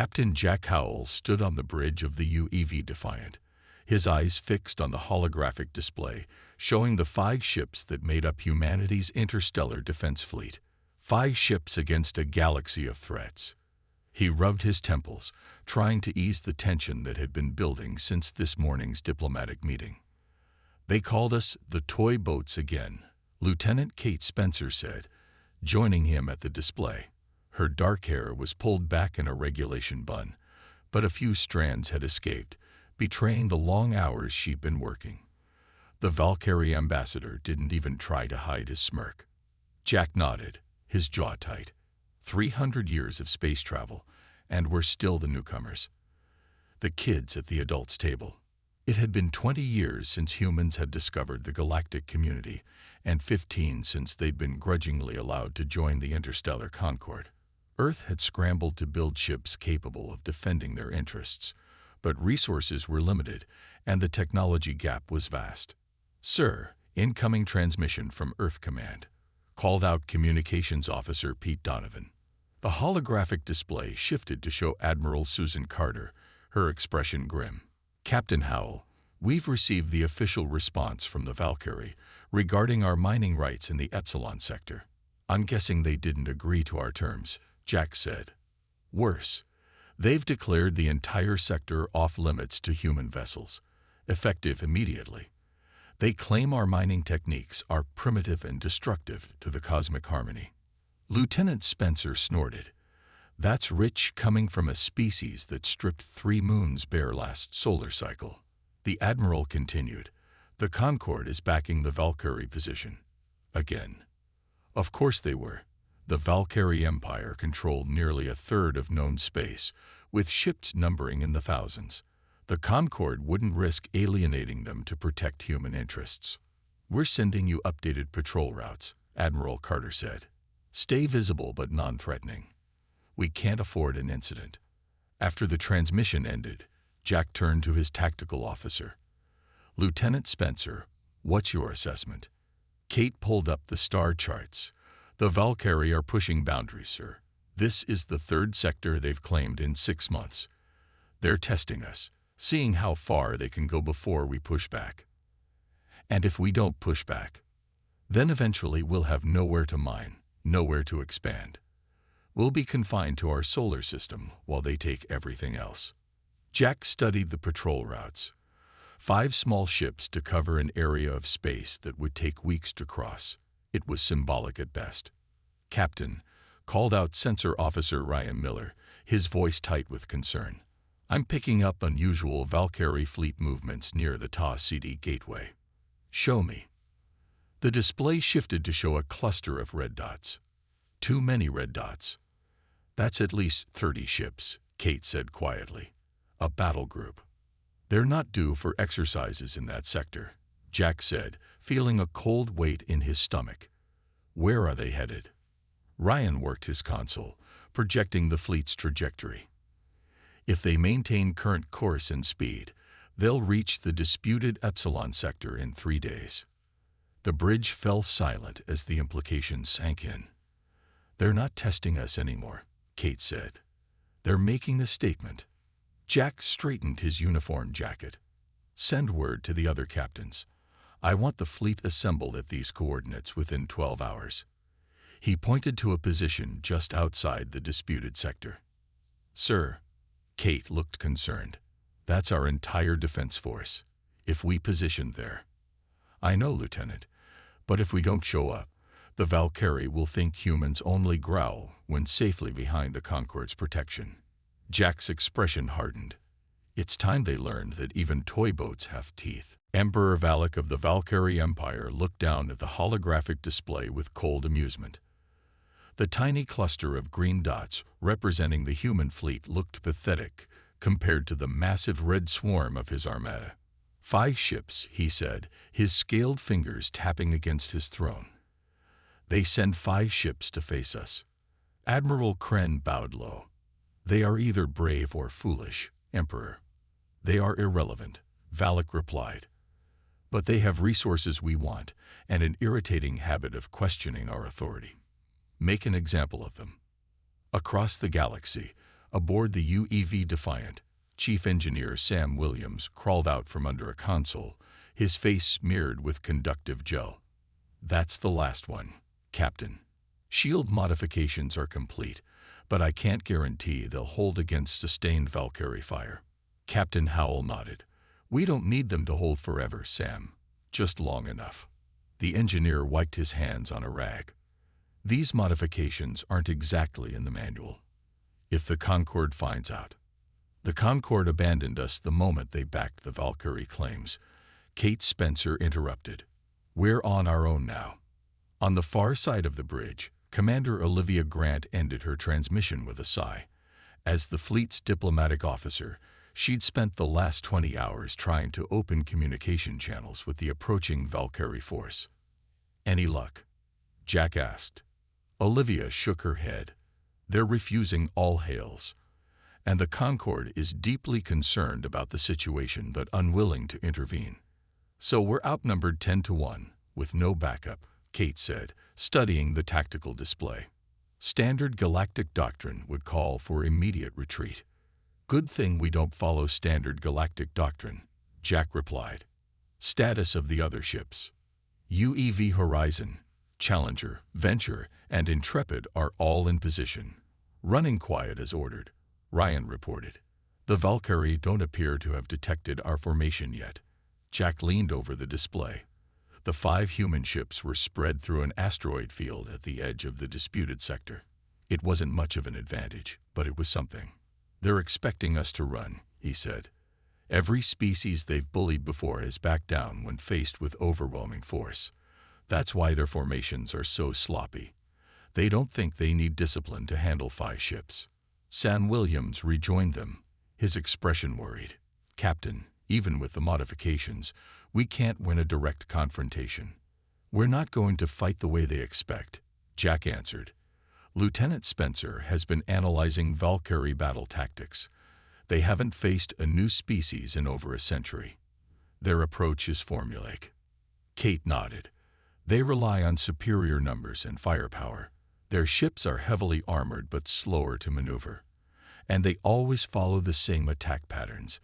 Captain Jack Howell stood on the bridge of the UEV Defiant, his eyes fixed on the holographic display, showing the 5 ships that made up humanity's interstellar defense fleet. 5 ships against a galaxy of threats. He rubbed his temples, trying to ease the tension that had been building since this morning's diplomatic meeting. "They called us the toy boats again," Lieutenant Kate Spencer said, joining him at the display. Her dark hair was pulled back in a regulation bun, but a few strands had escaped, betraying the long hours she'd been working. The Valkyrie ambassador didn't even try to hide his smirk. Jack nodded, his jaw tight. 300 years of space travel, and we're still the newcomers. The kids at the adults' table. It had been 20 years since humans had discovered the galactic community, and 15 since they'd been grudgingly allowed to join the interstellar Concord. Earth had scrambled to build ships capable of defending their interests, but resources were limited, and the technology gap was vast. "Sir, incoming transmission from Earth Command," called out Communications Officer Pete Donovan. The holographic display shifted to show Admiral Susan Carter, her expression grim. "Captain Howell, we've received the official response from the Valkyrie regarding our mining rights in the Epsilon sector. I'm guessing they didn't agree to our terms," Jack said. "Worse, they've declared the entire sector off-limits to human vessels, effective immediately. They claim our mining techniques are primitive and destructive to the cosmic harmony." Lieutenant Spencer snorted. "That's rich coming from a species that stripped 3 moons bare last solar cycle." The Admiral continued, "The Concord is backing the Valkyrie position. Again." Of course they were. The Valkyrie Empire controlled nearly a third of known space, with ships numbering in the thousands. The Concord wouldn't risk alienating them to protect human interests. "We're sending you updated patrol routes," Admiral Carter said. "Stay visible but non-threatening. We can't afford an incident." After the transmission ended, Jack turned to his tactical officer. "Lieutenant Spencer, what's your assessment?" Kate pulled up the star charts. "The Valkyrie are pushing boundaries, sir. This is the 3rd sector they've claimed in 6 months. They're testing us, seeing how far they can go before we push back. And if we don't push back, then eventually we'll have nowhere to mine, nowhere to expand. We'll be confined to our solar system while they take everything else." Jack studied the patrol routes. 5 small ships to cover an area of space that would take weeks to cross. It was symbolic at best. "Captain," called out Sensor Officer Ryan Miller, his voice tight with concern. "I'm picking up unusual Valkyrie fleet movements near the Ta CD gateway." "Show me." The display shifted to show a cluster of red dots. "Too many red dots." "That's at least 30 ships," Kate said quietly. "A battle group." "They're not due for exercises in that sector," Jack said, feeling a cold weight in his stomach. "Where are they headed?" Ryan worked his console, projecting the fleet's trajectory. "If they maintain current course and speed, they'll reach the disputed Epsilon sector in 3 days." The bridge fell silent as the implications sank in. "They're not testing us anymore," Kate said. "They're making the statement." Jack straightened his uniform jacket. "Send word to the other captains. I want the fleet assembled at these coordinates within 12 hours. He pointed to a position just outside the disputed sector. "Sir," Kate looked concerned, "that's our entire defense force, if we positioned there." "I know, Lieutenant, but if we don't show up, the Valkyrie will think humans only growl when safely behind the Concord's protection." Jack's expression hardened. It's time they learned that even toy boats have teeth. Emperor Valak of the Valkyrie Empire looked down at the holographic display with cold amusement. The tiny cluster of green dots representing the human fleet looked pathetic compared to the massive red swarm of his armada. 5 ships, he said, his scaled fingers tapping against his throne. "They send 5 ships to face us." Admiral Kren bowed low. "They are either brave or foolish, Emperor." "They are irrelevant," Valak replied. "But they have resources we want, and an irritating habit of questioning our authority. Make an example of them." Across the galaxy, Aboard the UEV Defiant, Chief Engineer Sam Williams crawled out from under a console, his face smeared with conductive gel. "That's the last one, Captain. Shield modifications are complete, but I can't guarantee they'll hold against sustained Valkyrie fire." Captain Howell nodded. "We don't need them to hold forever, Sam. Just long enough." The engineer wiped his hands on a rag. "These modifications aren't exactly in the manual. If the Concorde finds out..." "The Concorde abandoned us the moment they backed the Valkyrie claims," Kate Spencer interrupted. "We're on our own now." On the far side of the bridge, Commander Olivia Grant ended her transmission with a sigh. As the fleet's diplomatic officer, she'd spent the last 20 hours trying to open communication channels with the approaching Valkyrie force. "Any luck?" Jack asked. Olivia shook her head. "They're refusing all hails. And the Concorde is deeply concerned about the situation but unwilling to intervene. So we're outnumbered 10-1, with no backup," Kate said, studying the tactical display. "Standard galactic doctrine would call for immediate retreat." "Good thing we don't follow standard galactic doctrine," Jack replied. "Status of the other ships." UEV Horizon, Challenger, Venture, and Intrepid are all in position. "Running quiet as ordered," Ryan reported. "The Valkyrie don't appear to have detected our formation yet." Jack leaned over the display. The 5 human ships were spread through an asteroid field at the edge of the disputed sector. It wasn't much of an advantage, but it was something. "They're expecting us to run," he said. "Every species they've bullied before has backed down when faced with overwhelming force. That's why their formations are so sloppy. They don't think they need discipline to handle 5 ships." Sam Williams rejoined them, his expression worried. "Captain, even with the modifications, we can't win a direct confrontation." "We're not going to fight the way they expect," Jack answered. "Lieutenant Spencer has been analyzing Valkyrie battle tactics. They haven't faced a new species in over a century. Their approach is formulaic." Kate nodded. "They rely on superior numbers and firepower. Their ships are heavily armored but slower to maneuver. And they always follow the same attack patterns.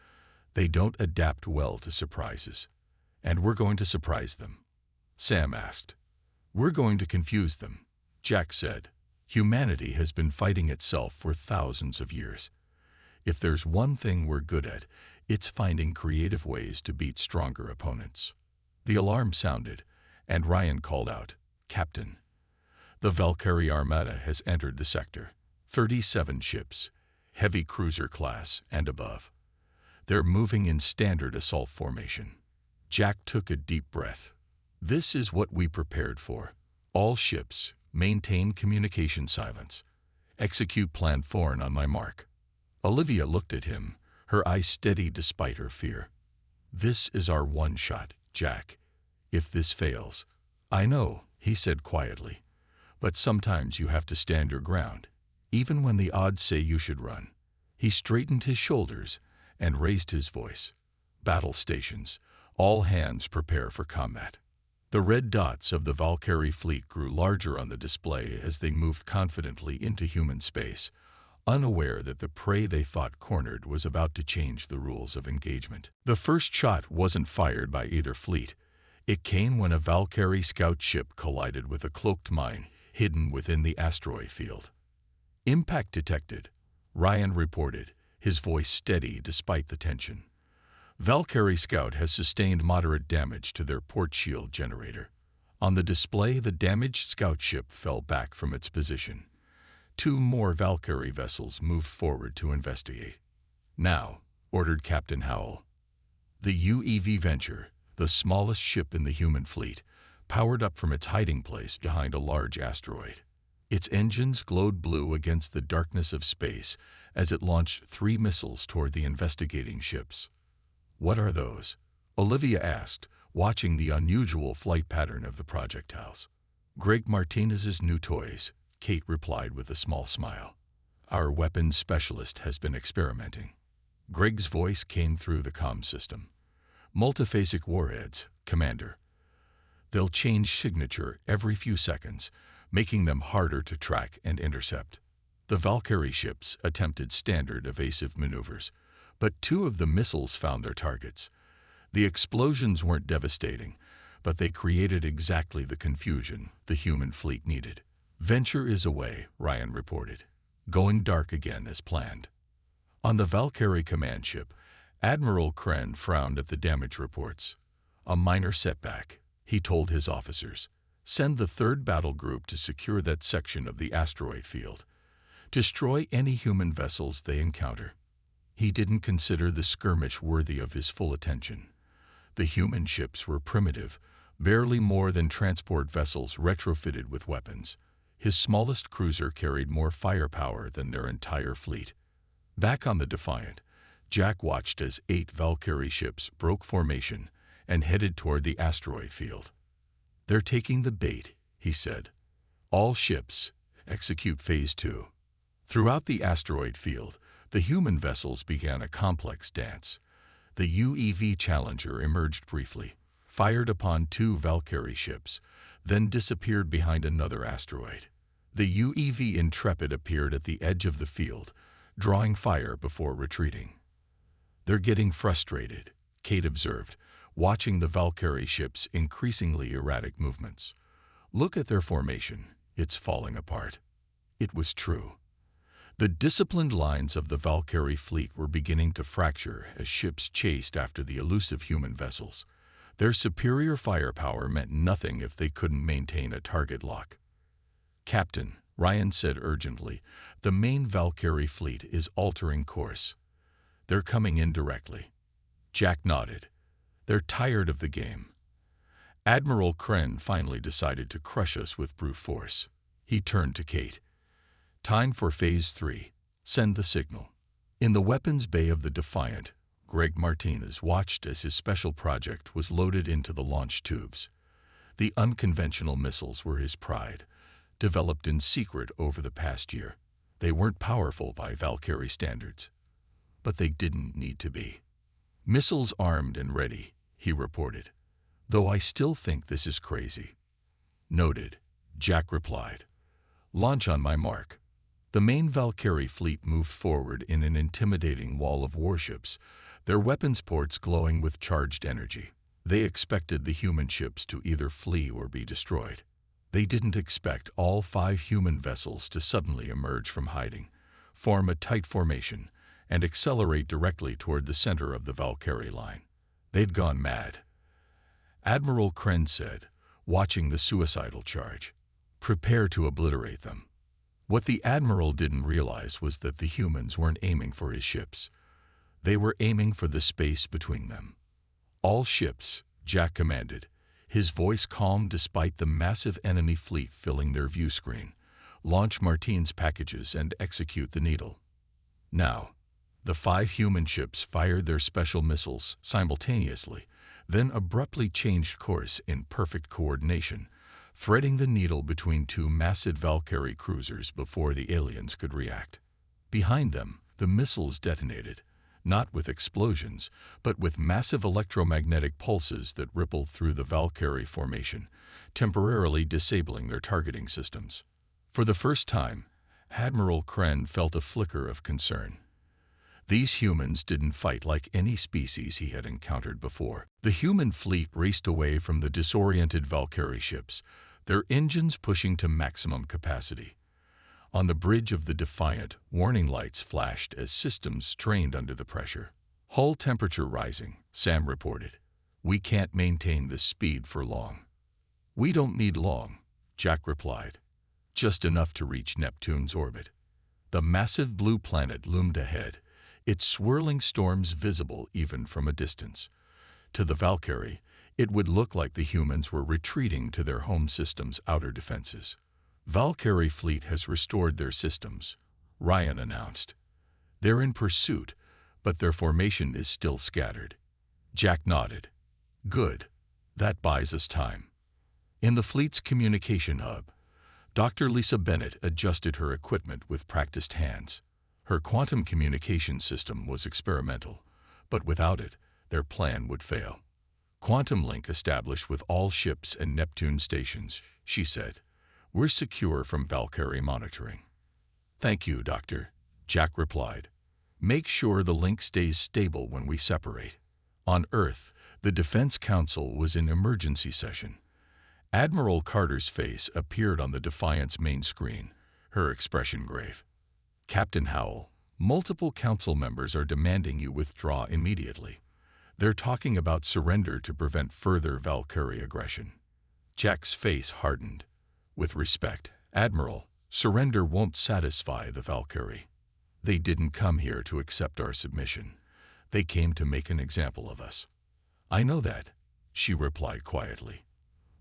They don't adapt well to surprises." "And we're going to surprise them?" Sam asked. "We're going to confuse them," Jack said. "Humanity has been fighting itself for thousands of years. If there's one thing we're good at, it's finding creative ways to beat stronger opponents." The alarm sounded, and Ryan called out, "Captain, the Valkyrie Armada has entered the sector. 37 ships, heavy cruiser class and above. They're moving in standard assault formation." Jack took a deep breath. "This is what we prepared for. All ships, maintain communication silence. Execute Plan Thorn on my mark." Olivia looked at him, her eyes steady despite her fear. "This is our one shot, Jack. If this fails..." "I know," he said quietly. "But sometimes you have to stand your ground, even when the odds say you should run." He straightened his shoulders and raised his voice. "Battle stations. All hands prepare for combat." The red dots of the Valkyrie fleet grew larger on the display as they moved confidently into human space, unaware that the prey they thought cornered was about to change the rules of engagement. The first shot wasn't fired by either fleet. It came when a Valkyrie scout ship collided with a cloaked mine hidden within the asteroid field. "Impact detected," Ryan reported, his voice steady despite the tension. "Valkyrie Scout has sustained moderate damage to their port shield generator." On the display, the damaged scout ship fell back from its position. 2 more Valkyrie vessels moved forward to investigate. "Now," ordered Captain Howell. The UEV Venture, the smallest ship in the human fleet, powered up from its hiding place behind a large asteroid. Its engines glowed blue against the darkness of space as it launched 3 missiles toward the investigating ships. "What are those?" Olivia asked, watching the unusual flight pattern of the projectiles. "Greg Martinez's new toys," Kate replied with a small smile. "Our weapons specialist has been experimenting." Greg's voice came through the comm system. "Multiphasic warheads, Commander. They'll change signature every few seconds, making them harder to track and intercept." The Valkyrie ships attempted standard evasive maneuvers, but 2 of the missiles found their targets. The explosions weren't devastating, but they created exactly the confusion the human fleet needed. "Venture is away," Ryan reported, "going dark again as planned." On the Valkyrie command ship, Admiral Kren frowned at the damage reports. "A minor setback," he told his officers. "Send the 3rd Battle Group to secure that section of the asteroid field. Destroy any human vessels they encounter." He didn't consider the skirmish worthy of his full attention. The human ships were primitive, barely more than transport vessels retrofitted with weapons. His smallest cruiser carried more firepower than their entire fleet. Back on the Defiant, Jack watched as 8 Valkyrie ships broke formation and headed toward the asteroid field. "They're taking the bait," he said. "All ships, execute Phase 2. Throughout the asteroid field, the human vessels began a complex dance. The UEV Challenger emerged briefly, fired upon 2 Valkyrie ships, then disappeared behind another asteroid. The UEV Intrepid appeared at the edge of the field, drawing fire before retreating. "They're getting frustrated," Kate observed, watching the Valkyrie ship's increasingly erratic movements. "Look at their formation. It's falling apart." It was true. The disciplined lines of the Valkyrie fleet were beginning to fracture as ships chased after the elusive human vessels. Their superior firepower meant nothing if they couldn't maintain a target lock. "Captain," Ryan said urgently, "the main Valkyrie fleet is altering course. They're coming in directly." Jack nodded. "They're tired of the game." Admiral Kren finally decided to crush us with brute force. He turned to Kate. "Time for Phase 3. Send the signal." In the weapons bay of the Defiant, Greg Martinez watched as his special project was loaded into the launch tubes. The unconventional missiles were his pride, developed in secret over the past year. They weren't powerful by Valkyrie standards, but they didn't need to be. "Missiles armed and ready," he reported, "though I still think this is crazy." "Noted," Jack replied. "Launch on my mark." The main Valkyrie fleet moved forward in an intimidating wall of warships, their weapons ports glowing with charged energy. They expected the human ships to either flee or be destroyed. They didn't expect all 5 human vessels to suddenly emerge from hiding, form a tight formation, and accelerate directly toward the center of the Valkyrie line. They'd gone mad. Admiral Kren said, watching the suicidal charge. "Prepare to obliterate them." What the Admiral didn't realize was that the humans weren't aiming for his ships. They were aiming for the space between them. "All ships," Jack commanded, his voice calm despite the massive enemy fleet filling their view screen. "Launch Martine's packages and execute the needle." Now, the 5 human ships fired their special missiles simultaneously, then abruptly changed course in perfect coordination, threading the needle between 2 massive Valkyrie cruisers before the aliens could react. Behind them, the missiles detonated, not with explosions, but with massive electromagnetic pulses that rippled through the Valkyrie formation, temporarily disabling their targeting systems. For the first time, Admiral Kren felt a flicker of concern. These humans didn't fight like any species he had encountered before. The human fleet raced away from the disoriented Valkyrie ships, their engines pushing to maximum capacity. On the bridge of the Defiant, warning lights flashed as systems strained under the pressure. "Hull temperature rising," Sam reported. "We can't maintain this speed for long." "We don't need long," Jack replied. "Just enough to reach Neptune's orbit." The massive blue planet loomed ahead, its swirling storms visible even from a distance. To the Valkyrie, it would look like the humans were retreating to their home system's outer defenses. "Valkyrie fleet has restored their systems," Ryan announced. "They're in pursuit, but their formation is still scattered." Jack nodded. "Good. That buys us time." In the fleet's communication hub, Dr. Lisa Bennett adjusted her equipment with practiced hands. Her quantum communication system was experimental, but without it, their plan would fail. "Quantum link established with all ships and Neptune stations," she said. "We're secure from Valkyrie monitoring." "Thank you, Doctor," Jack replied. "Make sure the link stays stable when we separate." On Earth, the Defense Council was in emergency session. Admiral Carter's face appeared on the Defiant's main screen, her expression grave. "Captain Howell, multiple council members are demanding you withdraw immediately. They're talking about surrender to prevent further Valkyrie aggression." Jack's face hardened. "With respect, Admiral, surrender won't satisfy the Valkyrie. They didn't come here to accept our submission. They came to make an example of us." "I know that," she replied quietly.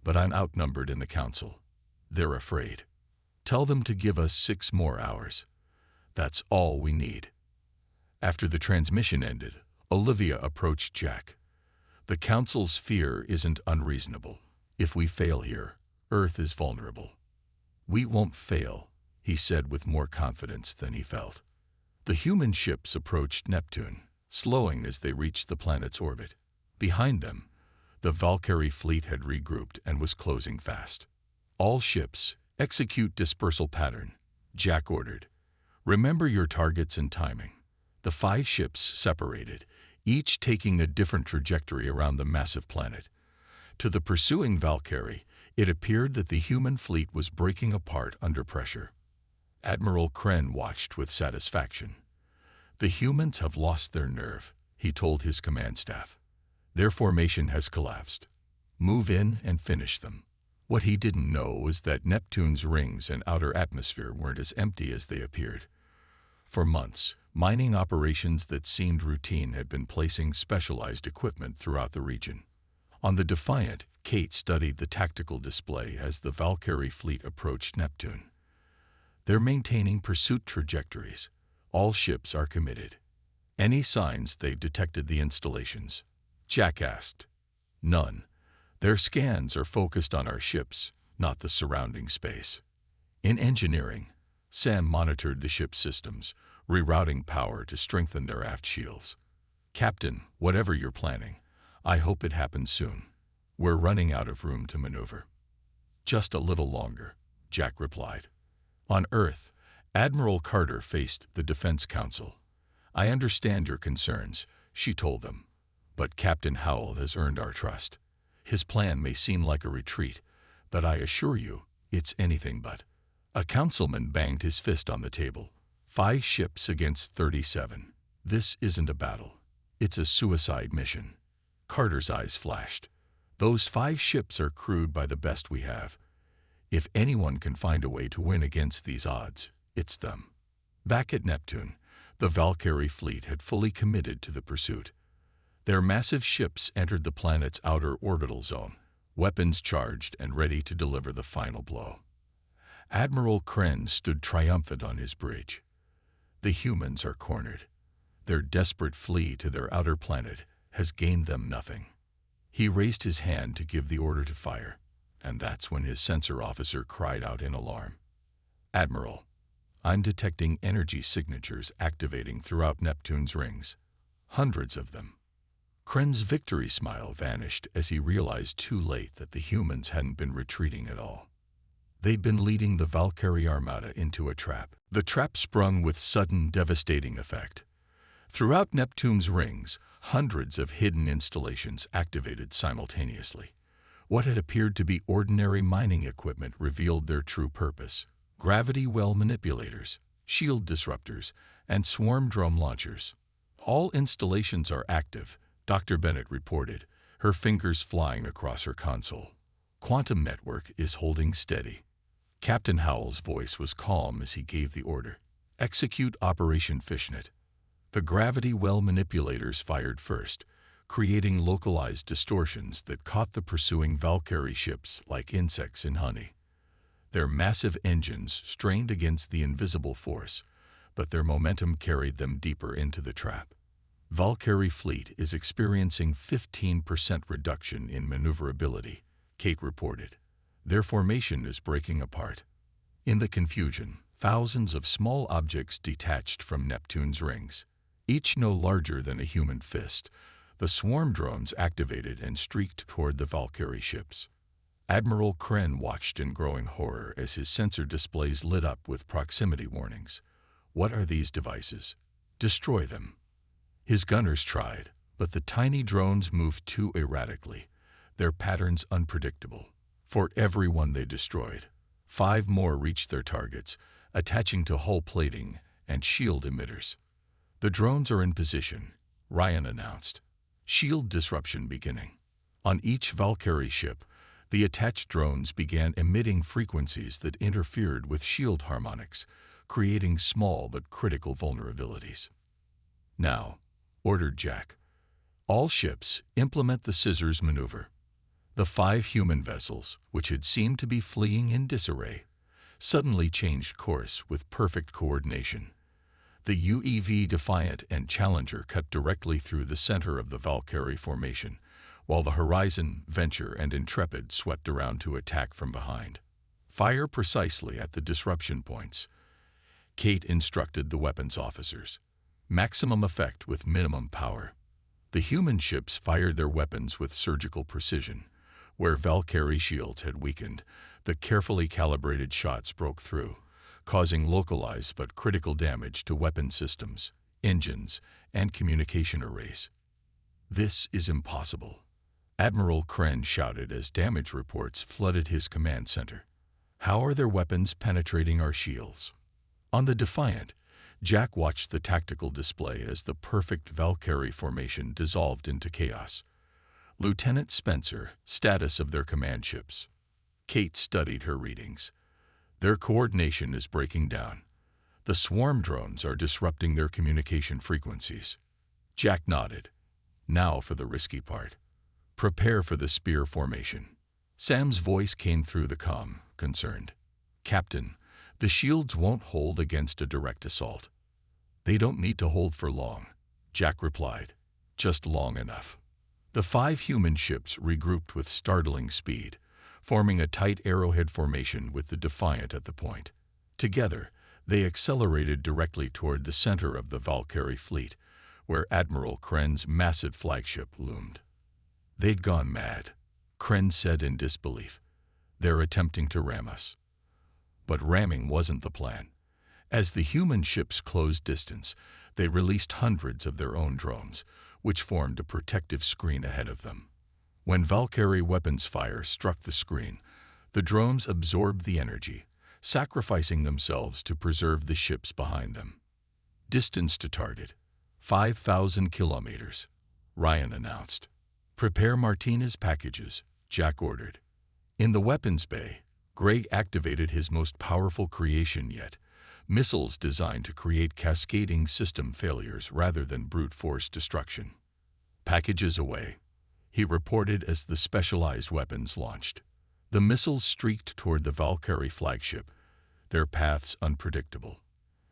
"But I'm outnumbered in the council. They're afraid. Tell them to give us 6 more hours. That's all we need." After the transmission ended, Olivia approached Jack. "The council's fear isn't unreasonable. If we fail here, Earth is vulnerable." "We won't fail," he said with more confidence than he felt. The human ships approached Neptune, slowing as they reached the planet's orbit. Behind them, the Valkyrie fleet had regrouped and was closing fast. "All ships, execute dispersal pattern," Jack ordered. "Remember your targets and timing." The 5 ships separated, each taking a different trajectory around the massive planet. To the pursuing Valkyrie, it appeared that the human fleet was breaking apart under pressure. Admiral Kren watched with satisfaction. "The humans have lost their nerve," he told his command staff. "Their formation has collapsed. Move in and finish them." What he didn't know was that Neptune's rings and outer atmosphere weren't as empty as they appeared. For months, mining operations that seemed routine had been placing specialized equipment throughout the region. On the Defiant, Kate studied the tactical display as the Valkyrie fleet approached Neptune. "They're maintaining pursuit trajectories. All ships are committed." "Any signs they've detected the installations?" Jack asked. "None. Their scans are focused on our ships, not the surrounding space." In engineering, Sam monitored the ship's systems, rerouting power to strengthen their aft shields. "Captain, whatever you're planning, I hope it happens soon. We're running out of room to maneuver." "Just a little longer," Jack replied. On Earth, Admiral Carter faced the Defense Council. "I understand your concerns," she told them, "but Captain Howell has earned our trust. His plan may seem like a retreat, but I assure you, it's anything but." A councilman banged his fist on the table. 5 ships against 37. This isn't a battle. It's a suicide mission." Carter's eyes flashed. "Those 5 ships are crewed by the best we have. If anyone can find a way to win against these odds, it's them." Back at Neptune, the Valkyrie fleet had fully committed to the pursuit. Their massive ships entered the planet's outer orbital zone, weapons charged and ready to deliver the final blow. Admiral Kren stood triumphant on his bridge. "The humans are cornered. Their desperate flee to their outer planet has gained them nothing." He raised his hand to give the order to fire, and that's when his sensor officer cried out in alarm. "Admiral, I'm detecting energy signatures activating throughout Neptune's rings. Hundreds of them." Kren's victory smile vanished as he realized too late that the humans hadn't been retreating at all. They'd been leading the Valkyrie armada into a trap. The trap sprung with sudden, devastating effect. Throughout Neptune's rings, hundreds of hidden installations activated simultaneously. What had appeared to be ordinary mining equipment revealed their true purpose: gravity well manipulators, shield disruptors, and swarm drone launchers. "All installations are active," Dr. Bennett reported, her fingers flying across her console. "Quantum network is holding steady." Captain Howell's voice was calm as he gave the order. "Execute Operation Fishnet." The gravity well manipulators fired first, creating localized distortions that caught the pursuing Valkyrie ships like insects in honey. Their massive engines strained against the invisible force, but their momentum carried them deeper into the trap. "Valkyrie fleet is experiencing 15% reduction in maneuverability," Kate reported. "Their formation is breaking apart." In the confusion, thousands of small objects detached from Neptune's rings. Each no larger than a human fist, the swarm drones activated and streaked toward the Valkyrie ships. Admiral Kren watched in growing horror as his sensor displays lit up with proximity warnings. What are these devices? Destroy them. His gunners tried, but the tiny drones moved too erratically, their patterns unpredictable. For every one they destroyed, 5 more reached their targets, attaching to hull plating and shield emitters. The drones are in position, Ryan announced. Shield disruption beginning. On each Valkyrie ship, the attached drones began emitting frequencies that interfered with shield harmonics, creating small but critical vulnerabilities. Now, ordered Jack, all ships implement the scissors maneuver. The 5 human vessels, which had seemed to be fleeing in disarray, suddenly changed course with perfect coordination. The UEV Defiant and Challenger cut directly through the center of the Valkyrie formation, while the Horizon, Venture, and Intrepid swept around to attack from behind. Fire precisely at the disruption points, Kate instructed the weapons officers. Maximum effect with minimum power. The human ships fired their weapons with surgical precision. Where Valkyrie shields had weakened, the carefully calibrated shots broke through, causing localized but critical damage to weapon systems, engines, and communication arrays. This is impossible, Admiral Kren shouted as damage reports flooded his command center. How are their weapons penetrating our shields? On the Defiant, Jack watched the tactical display as the perfect Valkyrie formation dissolved into chaos. Lieutenant Spencer, status of their command ships. Kate studied her readings. Their coordination is breaking down. The swarm drones are disrupting their communication frequencies. Jack nodded. Now for the risky part. Prepare for the spear formation. Sam's voice came through the comm, concerned. Captain, the shields won't hold against a direct assault. They don't need to hold for long, Jack replied. Just long enough. The 5 human ships regrouped with startling speed, forming a tight arrowhead formation with the Defiant at the point. Together, they accelerated directly toward the center of the Valkyrie fleet, where Admiral Kren's massive flagship loomed. They'd gone mad, Kren said in disbelief. They're attempting to ram us. But ramming wasn't the plan. As the human ships closed distance, they released hundreds of their own drones, which formed a protective screen ahead of them. When Valkyrie weapons fire struck the screen, the drones absorbed the energy, sacrificing themselves to preserve the ships behind them. Distance to target, 5,000 kilometers, Ryan announced. Prepare Martinez packages, Jack ordered. In the weapons bay, Greg activated his most powerful creation yet, missiles designed to create cascading system failures rather than brute force destruction. Packages away, he reported as the specialized weapons launched. The missiles streaked toward the Valkyrie flagship, their paths unpredictable.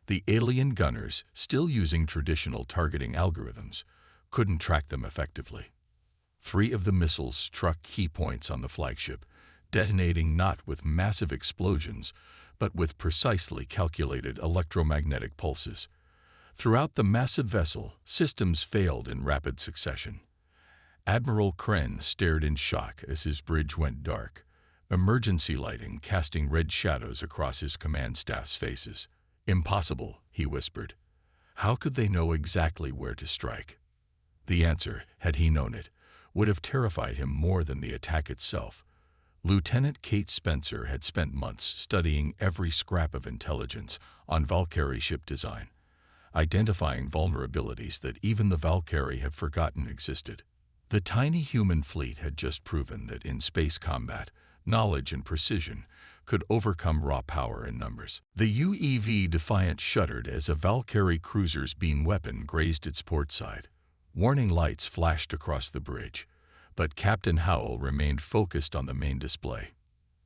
The alien gunners, still using traditional targeting algorithms, couldn't track them effectively. 3 of the missiles struck key points on the flagship, detonating not with massive explosions, but with precisely calculated electromagnetic pulses. Throughout the massive vessel, systems failed in rapid succession. Admiral Kren stared in shock as his bridge went dark, emergency lighting casting red shadows across his command staff's faces. Impossible, he whispered. How could they know exactly where to strike? The answer, had he known it, would have terrified him more than the attack itself. Lieutenant Kate Spencer had spent months studying every scrap of intelligence on Valkyrie ship design, identifying vulnerabilities that even the Valkyrie had forgotten existed. The tiny human fleet had just proven that in space combat, knowledge and precision could overcome raw power and numbers. The UEV Defiant shuddered as a Valkyrie cruiser's beam weapon grazed its port side. Warning lights flashed across the bridge, but Captain Howell remained focused on the main display.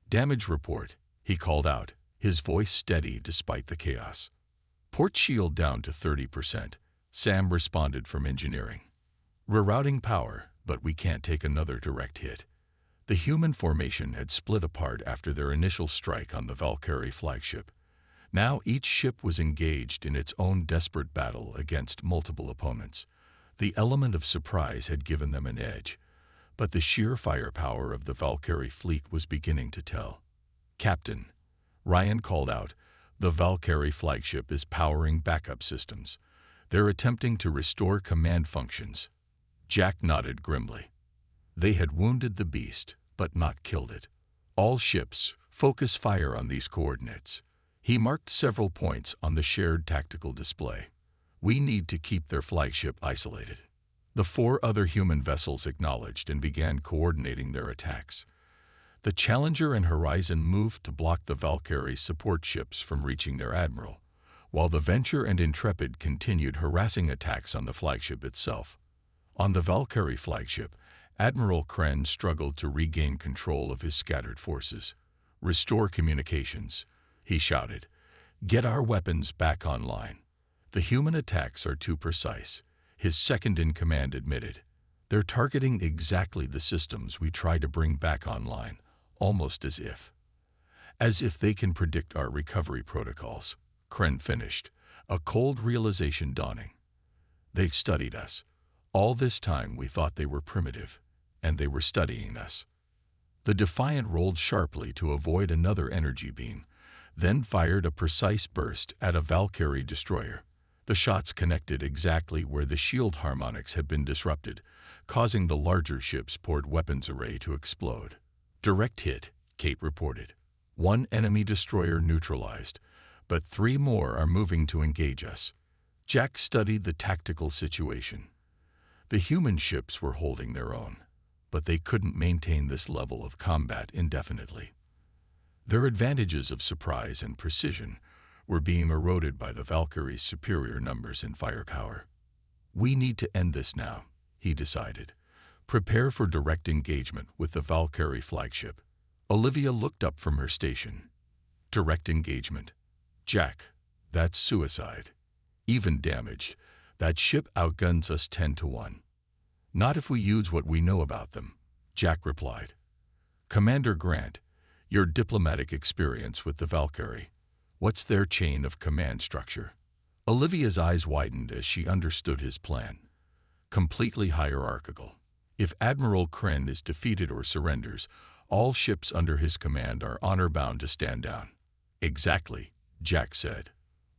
Damage report, he called out, his voice steady despite the chaos. Port shield down to 30%, Sam responded from engineering. Rerouting power, but we can't take another direct hit. The human formation had split apart after their initial strike on the Valkyrie flagship. Now each ship was engaged in its own desperate battle against multiple opponents. The element of surprise had given them an edge, But the sheer firepower of the Valkyrie fleet was beginning to tell. "Captain," Ryan called out, "the Valkyrie flagship is powering backup systems. They're attempting to restore command functions." Jack nodded grimly. They had wounded the beast, but not killed it. "All ships, focus fire on these coordinates." He marked several points on the shared tactical display. "We need to keep their flagship isolated." The 4 other human vessels acknowledged and began coordinating their attacks. The Challenger and Horizon moved to block the Valkyrie support ships from reaching their admiral, while the Venture and Intrepid continued harassing attacks on the flagship itself. On the Valkyrie flagship, Admiral Kren struggled to regain control of his scattered forces. "Restore communications," he shouted. "Get our weapons back online." "The human attacks are too precise," his second-in-command admitted. "They're targeting exactly the systems we try to bring back online, almost as if they can predict our recovery protocols," Kren finished, a cold realization dawning. "They've studied us. All this time we thought they were primitive, and they were studying us." The Defiant rolled sharply to avoid another energy beam, then fired a precise burst at a Valkyrie destroyer. The shots connected exactly where the shield harmonics had been disrupted, causing the larger ship's port weapons array to explode. "Direct hit," Kate reported. "1 enemy destroyer neutralized, but 3 more are moving to engage us." Jack studied the tactical situation. The human ships were holding their own, but they couldn't maintain this level of combat indefinitely. Their advantages of surprise and precision were being eroded by the Valkyrie's superior numbers and firepower. "We need to end this now," he decided. "Prepare for direct engagement with the Valkyrie flagship." Olivia looked up from her station. "Direct engagement? Jack, that's suicide. Even damaged, that ship outguns us 10-1. "Not if we use what we know about them," Jack replied. "Commander Grant, your diplomatic experience with the Valkyrie, what's their chain of command structure?" Olivia's eyes widened as she understood his plan. "Completely hierarchical. If Admiral Kren is defeated or surrenders, all ships under his command are honor-bound to stand down." "Exactly," Jack said.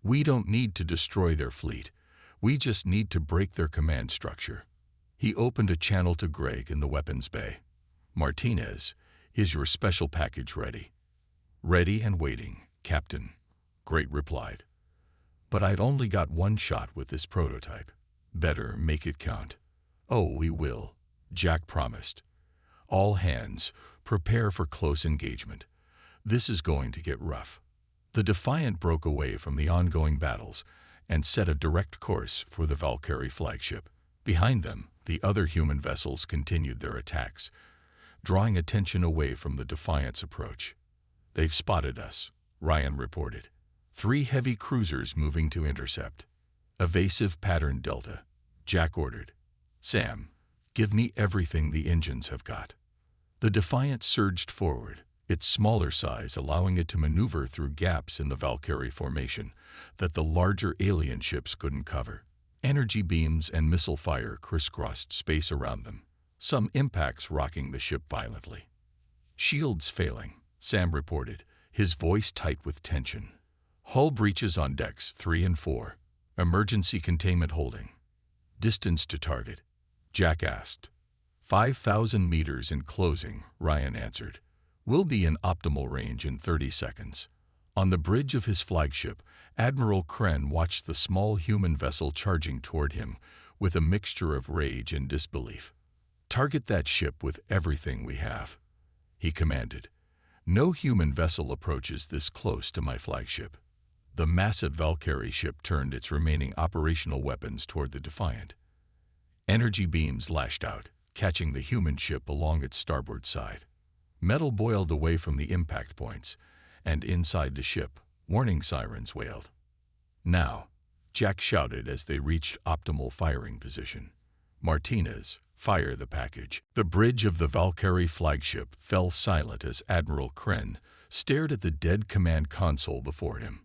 "We don't need to destroy their fleet. We just need to break their command structure." He opened a channel to Greg in the weapons bay. "Martinez, is your special package ready?" "Ready and waiting, Captain," Greg replied. "But I've only got 1 shot with this prototype. Better make it count." "Oh, we will," Jack promised. "All hands, prepare for close engagement. This is going to get rough." The Defiant broke away from the ongoing battles and set a direct course for the Valkyrie flagship. Behind them, the other human vessels continued their attacks, drawing attention away from the Defiant's approach. "They've spotted us," Ryan reported. 3 heavy cruisers moving to intercept. "Evasive pattern Delta," Jack ordered. "Sam, give me everything the engines have got." The Defiant surged forward, its smaller size allowing it to maneuver through gaps in the Valkyrie formation that the larger alien ships couldn't cover. Energy beams and missile fire crisscrossed space around them, some impacts rocking the ship violently. "Shields failing," Sam reported, his voice tight with tension. "Hull breaches on decks 3 and 4. Emergency containment holding." "Distance to target?" Jack asked. 5,000 meters in closing," Ryan answered. "We'll be in optimal range in 30 seconds." On the bridge of his flagship, Admiral Kren watched the small human vessel charging toward him with a mixture of rage and disbelief. "Target that ship with everything we have," he commanded. "No human vessel approaches this close to my flagship." The massive Valkyrie ship turned its remaining operational weapons toward the Defiant. Energy beams lashed out, catching the human ship along its starboard side. Metal boiled away from the impact points, and inside the ship, warning sirens wailed. "Now," Jack shouted as they reached optimal firing position. "Martinez, fire the package." The bridge of the Valkyrie flagship fell silent as Admiral Kren stared at the dead command console before him.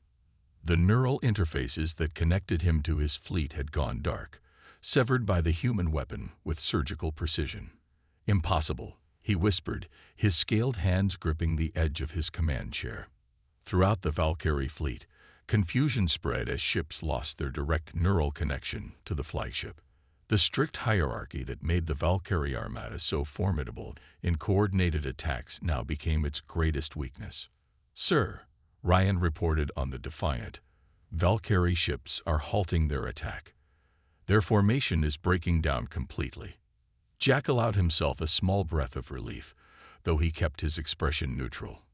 The neural interfaces that connected him to his fleet had gone dark, severed by the human weapon with surgical precision. Impossible, he whispered, his scaled hands gripping the edge of his command chair. Throughout the Valkyrie fleet, confusion spread as ships lost their direct neural connection to the flagship. The strict hierarchy that made the Valkyrie Armada so formidable in coordinated attacks now became its greatest weakness. "Sir," Ryan reported on the Defiant, "Valkyrie ships are halting their attack. Their formation is breaking down completely." Jack allowed himself a small breath of relief, though he kept his expression neutral.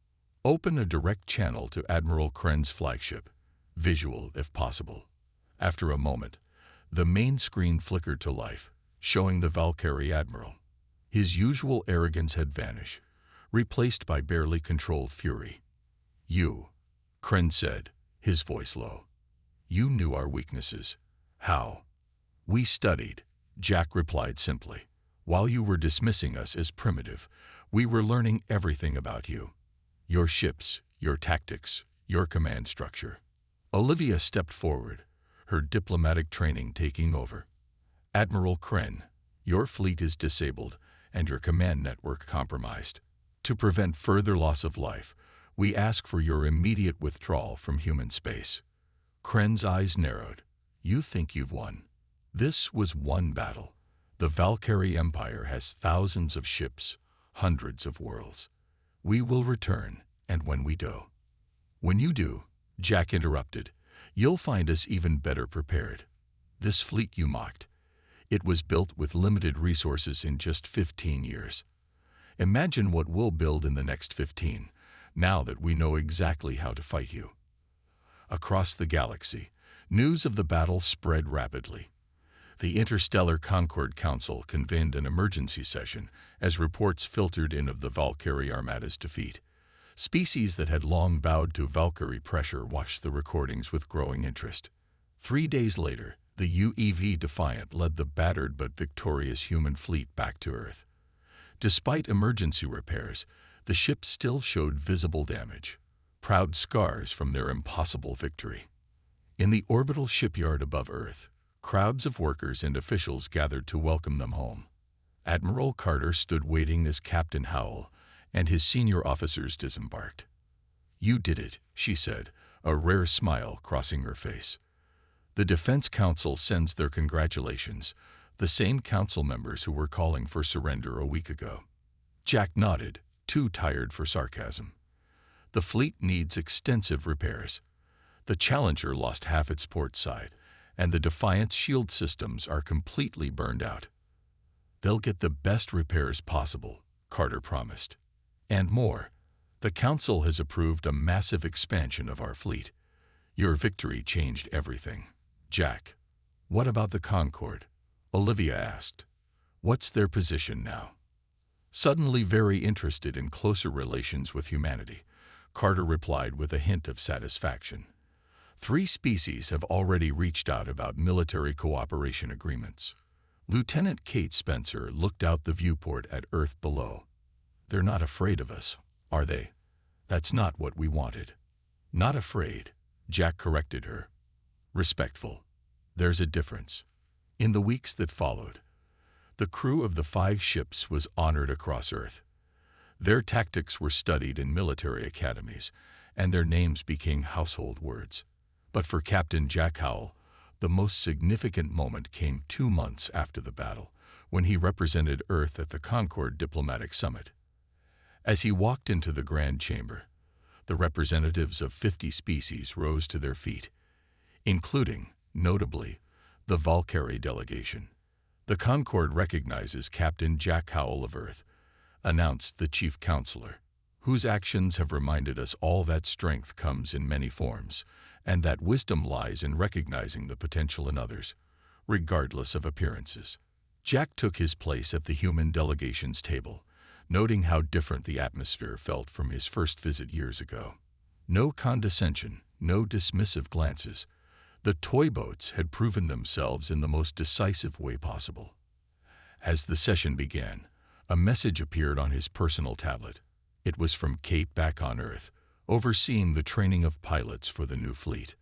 "Open a direct channel to Admiral Kren's flagship. Visual, if possible." After a moment, the main screen flickered to life, showing the Valkyrie Admiral. His usual arrogance had vanished, replaced by barely controlled fury. "You," Kren said, his voice low. "You knew our weaknesses. How?" "We studied," Jack replied simply. "While you were dismissing us as primitive, we were learning everything about you. Your ships, your tactics, your command structure." Olivia stepped forward, her diplomatic training taking over. "Admiral Kren, your fleet is disabled and your command network compromised. To prevent further loss of life, we ask for your immediate withdrawal from human space." Kren's eyes narrowed. "You think you've won? This was one battle. The Valkyrie Empire has thousands of ships, hundreds of worlds. We will return, and when we do." "When you do," Jack interrupted, "you'll find us even better prepared. This fleet you mocked, it was built with limited resources in just 15 years. Imagine what we'll build in the next 15, now that we know exactly how to fight you." Across the galaxy, news of the battle spread rapidly. The Interstellar Concord Council convened an emergency session as reports filtered in of the Valkyrie Armada's defeat. Species that had long bowed to Valkyrie pressure watched the recordings with growing interest. 3 days later, the UEV Defiant led the battered but victorious human fleet back to Earth. Despite emergency repairs, the ship still showed visible damage, proud scars from their impossible victory. In the orbital shipyard above Earth, crowds of workers and officials gathered to welcome them home. Admiral Carter stood waiting as Captain Howell and his senior officers disembarked. "You did it," she said, a rare smile crossing her face. "The Defense Council sends their congratulations, the same council members who were calling for surrender a week ago." Jack nodded, too tired for sarcasm. "The fleet needs extensive repairs. The Challenger lost half its port side, and the Defiant's shield systems are completely burned out." "They'll get the best repairs possible," Carter promised. "And more. The Council has approved a massive expansion of our fleet. Your victory changed everything." "Jack, what about the Concorde?" Olivia asked. "What's their position now?" Suddenly very interested in closer relations with humanity, Carter replied with a hint of satisfaction. 3 species have already reached out about military cooperation agreements." Lieutenant Kate Spencer looked out the viewport at Earth below. "They're not afraid of us, are they? That's not what we wanted." "Not afraid," Jack corrected her. "Respectful. There's a difference." In the weeks that followed, the crew of the 5 ships was honored across Earth. Their tactics were studied in military academies, and their names became household words. But for Captain Jack Howell, the most significant moment came 2 months after the battle, when he represented Earth at the Concord Diplomatic Summit. As he walked into the Grand Chamber, the representatives of 50 species rose to their feet, including, notably, the Valkyrie delegation. "The Concord recognizes Captain Jack Howell of Earth," announced the chief counselor, "whose actions have reminded us all that strength comes in many forms, and that wisdom lies in recognizing the potential in others, regardless of appearances." Jack took his place at the human delegation's table, noting how different the atmosphere felt from his first visit years ago. No condescension, no dismissive glances. The toy boats had proven themselves in the most decisive way possible. As the session began, a message appeared on his personal tablet. It was from Kate back on Earth, overseeing the training of pilots for the new fleet.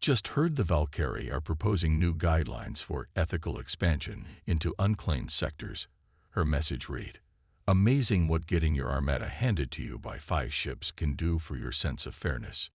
"Just heard the Valkyrie are proposing new guidelines for ethical expansion into unclaimed sectors," her message read. Amazing what getting your armada handed to you by 5 ships can do for your sense of fairness.